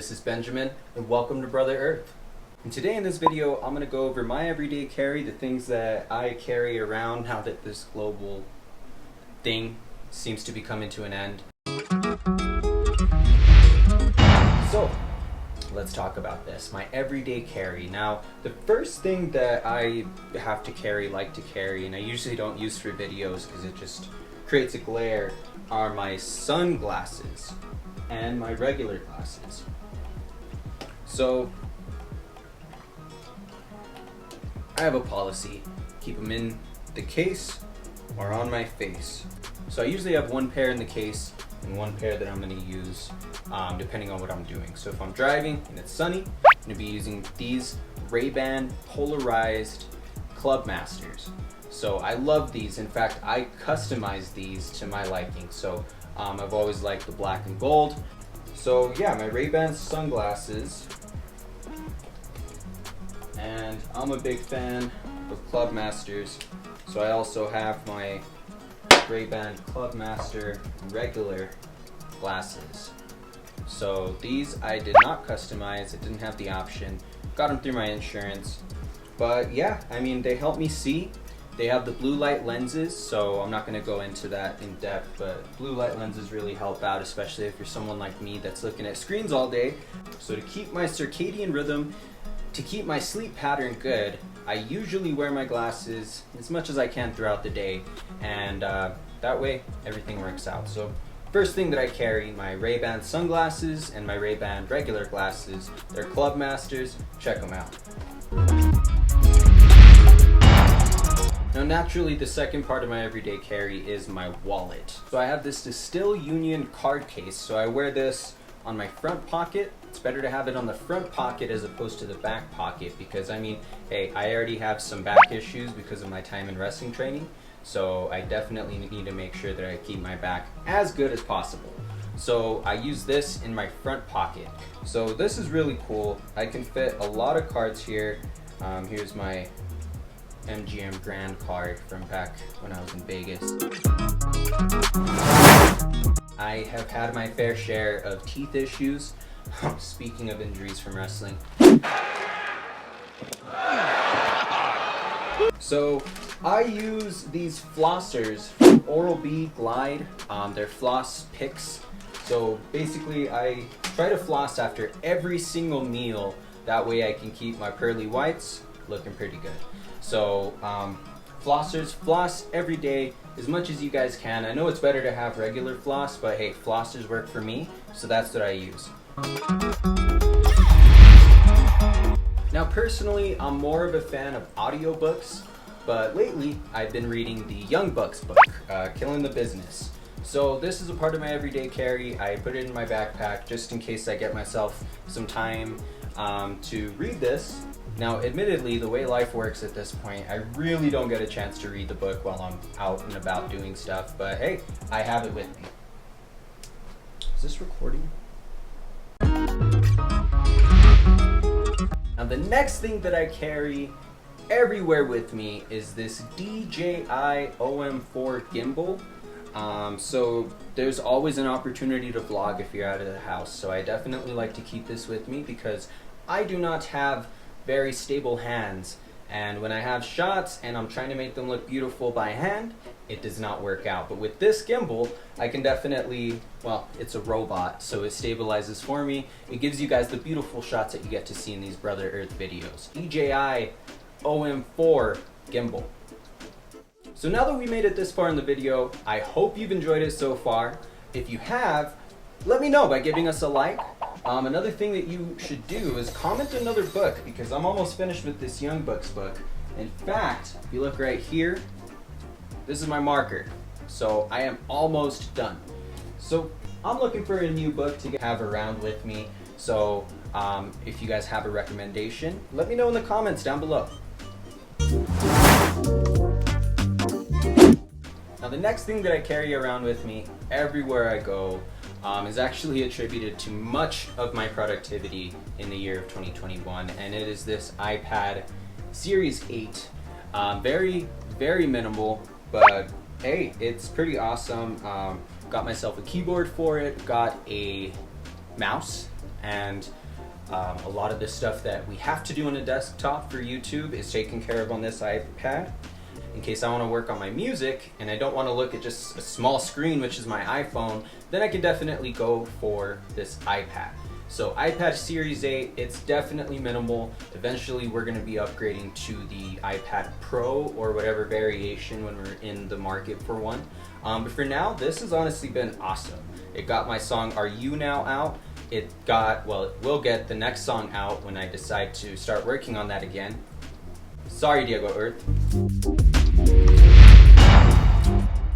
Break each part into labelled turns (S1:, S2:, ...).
S1: this is Benjamin, and welcome to Brother Earth. And today in this video, I'm going to go over my everyday carry, the things that I carry around now that this global thing seems to be coming to an end. So, let's talk about this, my everyday carry. Now, the first thing that I have to carry, like to carry, and I usually don't use for videos because it just creates a glare, are my sunglasses and my regular glasses. So, I have a policy, keep them in the case or on my face. So I usually have one pair in the case and one pair that I'm going to use depending on what I'm doing. So if I'm driving and it's sunny, I'm going to be using these Ray-Ban polarized Clubmasters. So I love these. In fact, I customize these to my liking. So I've always liked the black and gold. So yeah, my Ray-Ban sunglasses. And I'm a big fan of Clubmasters. So I also have my Ray-Ban Clubmaster regular glasses. So these I did not customize, I didn't have the option. Got them through my insurance. But yeah, I mean, they help me see. They have the blue light lenses, so I'm not going to go into that in depth, but blue light lenses really help out, especially if you're someone like me that's looking at screens all day. So to keep my circadian rhythm, to keep my sleep pattern good, I usually wear my glasses as much as I can throughout the day, and that way everything works out. So first thing that I carry, my Ray-Ban sunglasses and my Ray-Ban regular glasses. They're Clubmasters, check them out. Now naturally, the second part of my everyday carry is my wallet. So I have this Distill Union card case, so I wear this on my front pocket. It's better to have it on the front pocket as opposed to the back pocket because, I mean, hey, I already have some back issues because of my time in wrestling training, so I definitely need to make sure that I keep my back as good as possible. So I use this in my front pocket. So this is really cool. I can fit a lot of cards here. Here's my MGM Grand card from back when I was in Vegas. I have had my fair share of teeth issues. Speaking of injuries from wrestling. So I use these flossers from Oral-B Glide. They're Floss Picks. So basically I try to floss after every single meal. That way I can keep my pearly whites looking pretty good. So flossers, floss every day as much as you guys can. I know it's better to have regular floss, but hey, flossers work for me, so that's what I use. Now personally, I'm more of a fan of audiobooks, but lately I've been reading the Young Bucks book, Killing the Business. So this is a part of my everyday carry. I put it in my backpack just in case I get myself some time to read this. Now, admittedly, the way life works at this point, I really don't get a chance to read the book while I'm out and about doing stuff, but hey, I have it with me. Is this recording? Now, the next thing that I carry everywhere with me is this DJI OM4 gimbal. So there's always an opportunity to vlog if you're out of the house, so I definitely like to keep this with me because I do not have very stable hands, and when I have shots and I'm trying to make them look beautiful by hand, it does not work out. But with this gimbal, I can definitely, well, it's a robot, so it stabilizes for me. It gives you guys the beautiful shots that you get to see in these Brother Earth videos. DJI OM4 gimbal. So now that we made it this far in the video, I hope you've enjoyed it so far. If you have, let me know by giving us a like. Another thing that you should do is comment another book because I'm almost finished with this Young Bucks book. In fact, if you look right here, this is my marker. So I am almost done. So I'm looking for a new book to have around with me. So if you guys have a recommendation, let me know in the comments down below. Now the next thing that I carry around with me everywhere I go is actually attributed to much of my productivity in the year of 2021, and it is this iPad Series 8. Very, very minimal, but hey, it's pretty awesome. Got myself a keyboard for it, got a mouse, and a lot of the stuff that we have to do on a desktop for YouTube is taken care of on this iPad. In case I want to work on my music and I don't want to look at just a small screen, which is my iPhone, then I can definitely go for this iPad. So iPad Series 8, it's definitely minimal. Eventually we're going to be upgrading to the iPad Pro or whatever variation when we're in the market for one. But for now, this has honestly been awesome. It got my song Are You Now out. It will get the next song out when I decide to start working on that again. Sorry, Diego Earth.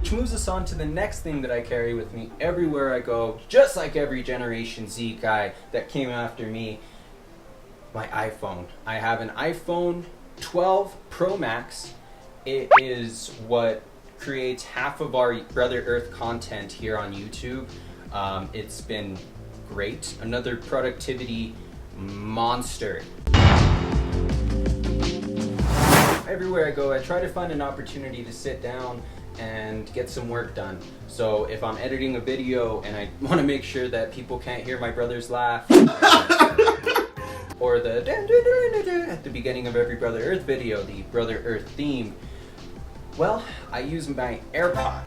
S1: Which moves us on to the next thing that I carry with me everywhere I go, just like every Generation Z guy that came after me, my iPhone. I have an iPhone 12 Pro Max. It is what creates half of our Brother Earth content here on YouTube. It's been great. Another productivity monster. Everywhere I go, I try to find an opportunity to sit down and get some work done. So if I'm editing a video and I want to make sure that people can't hear my brother's laugh, or the at the beginning of every Brother Earth video, the Brother Earth theme, well, I use my AirPods.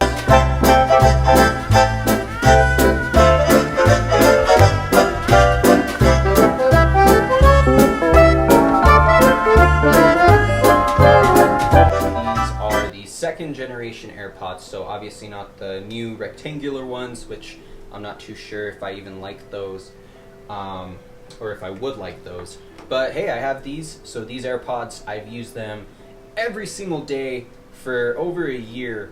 S1: Second generation AirPods, so obviously not the new rectangular ones, which I'm not too sure if I even like those, or if I would like those. But hey, I have these, so these AirPods, I've used them every single day for over a year.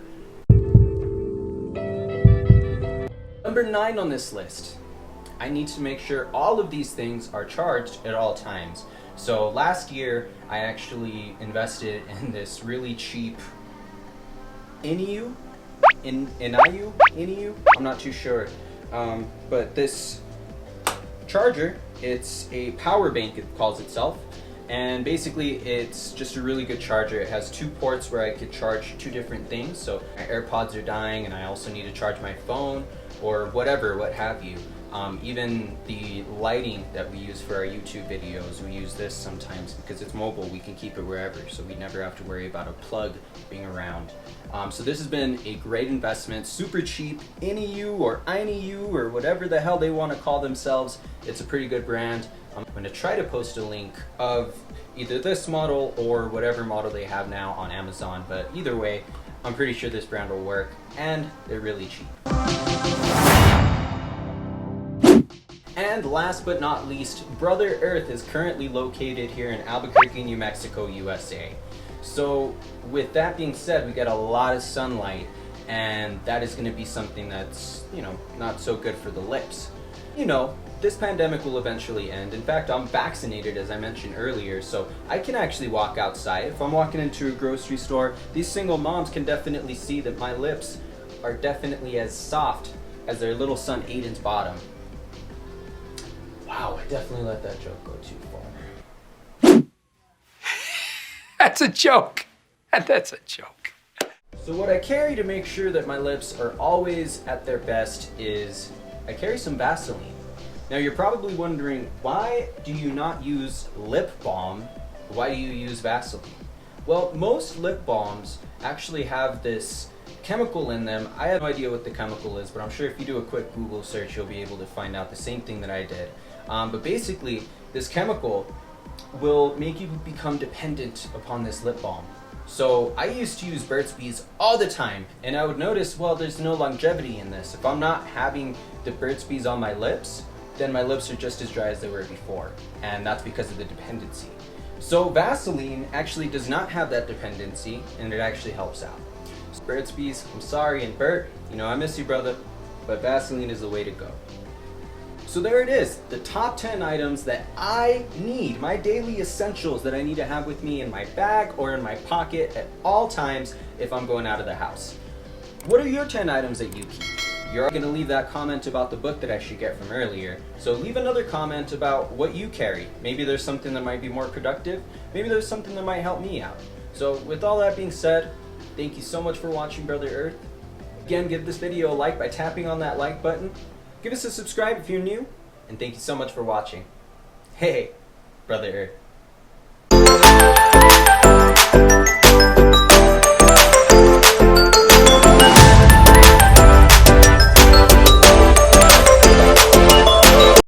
S1: Number 9 on this list, I need to make sure all of these things are charged at all times. So last year, I actually invested in this really cheap INIU, I'm not too sure, but this charger, it's a power bank, it calls itself, and basically it's just a really good charger. It has 2 ports where I could charge 2 different things, so my AirPods are dying and I also need to charge my phone or whatever, what have you. Even the lighting that we use for our YouTube videos, we use this sometimes because it's mobile, we can keep it wherever, so we never have to worry about a plug being around. So this has been a great investment, super cheap, INIU or INIU or whatever the hell they want to call themselves. It's a pretty good brand. I'm going to try to post a link of either this model or whatever model they have now on Amazon, but either way, I'm pretty sure this brand will work, and they're really cheap. And last but not least, Brother Earth is currently located here in Albuquerque, New Mexico, USA. So with that being said, we get a lot of sunlight, and that is going to be something that's, not so good for the lips. This pandemic will eventually end. In fact, I'm vaccinated, as I mentioned earlier, so I can actually walk outside. If I'm walking into a grocery store, these single moms can definitely see that my lips are definitely as soft as their little son Aiden's bottom. Wow, I definitely let that joke go too far.
S2: That's a joke. That's a joke.
S1: So what I carry to make sure that my lips are always at their best is I carry some Vaseline. Now you're probably wondering, why do you not use lip balm? Why do you use Vaseline? Well, most lip balms actually have this chemical in them. I have no idea what the chemical is, but I'm sure if you do a quick Google search, you'll be able to find out the same thing that I did. But basically, this chemical will make you become dependent upon this lip balm. So I used to use Burt's Bees all the time, and I would notice, well, there's no longevity in this. If I'm not having the Burt's Bees on my lips, then my lips are just as dry as they were before, and that's because of the dependency. So Vaseline actually does not have that dependency, and it actually helps out. So Burt's Bees, I'm sorry, and Bert, I miss you, brother, but Vaseline is the way to go. So there it is, the top 10 items that I need, my daily essentials that I need to have with me in my bag or in my pocket at all times if I'm going out of the house. What are your 10 items that you keep? You're going to leave that comment about the book that I should get from earlier, so leave another comment about what you carry. Maybe there's something that might be more productive, maybe there's something that might help me out. So with all that being said, thank you so much for watching Brother Earth. Again, give this video a like by tapping on that like button. Give us a subscribe if you're new, and thank you so much for watching. Hey, Brother Earth.